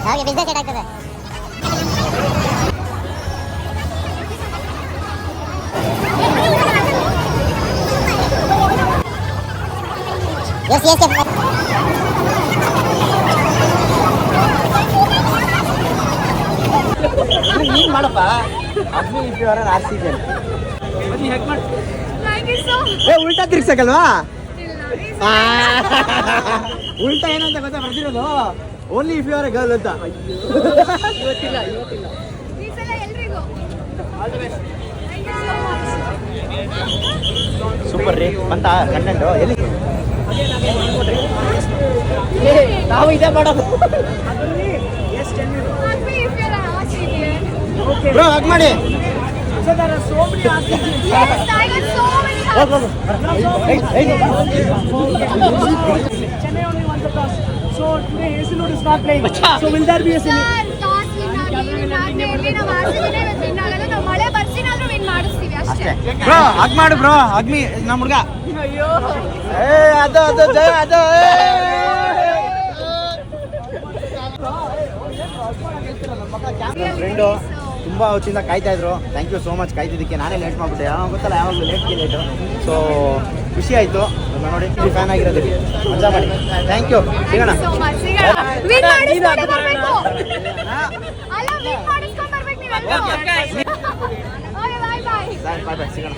ಯಾವಾಗ business set ಆಗ್ತದೆ. S ನೀನ್ ಮಾಡಪ್ಪ ಅಗ್ನಿ ಇಟ್ಟಿವರ ಆರ್ಸಿಗೆ ಉಲ್ಟಾ ತಿರ್ಗ್ಸಕಲ್ವಾ? ಉಲ್ಟಾ ಏನಂತ ಗೊತ್ತಾ ಬರ್ತಿರೋದು? Only if you are a girl ಅಂತ. ಇವತ್ತಿಲ್ಲ ಸೂಪರ್ ರೀ. ಬಂತ ಕಂಟೆಂಟ್ ಎಲ್ಲಿ ನಾವು ಇದೇ ಮಾಡೋದು. ಬ್ರೋ ಹಗ್ ಮಾಡಿ. Chennai only won the toss. So today AC Load is not playing. So will there be a semi? Bro hug ಮಾಡು ಬ್ರೋ. ಅಗ್ನಿ ನಮ್ಮ ಹುಡುಗ. ಅದು ಅದು ಜಯ ಅದು. ಫ್ರೆಂಡು ತುಂಬ ಹೊತ್ತಿಂದ ಕಾಯ್ತಾ ಇದ್ರು. ಥ್ಯಾಂಕ್ ಯು ಸೋ ಮಚ್ ಕಾಯ್ತಿದ್ದಕ್ಕೆ. ನಾನೇ ಲೇಟ್ ಮಾಡಿಬಿಟ್ಟೆ. ಯಾವಾಗ ಗೊತ್ತಲ್ಲ, ಯಾವಾಗಲೂ ಲೇಟು. ಸೊ ಖುಷಿ ಆಯಿತು ನೋಡಿ. ಫ್ಯಾನ್ ಆಗಿರೋದಕ್ಕೆ ಮಜಾ ಮಾಡಿ. Thank you. ಸಿಗೋಣ. ಬಾಯ್ ಬಾಯ್. ಸಿಗೋಣ.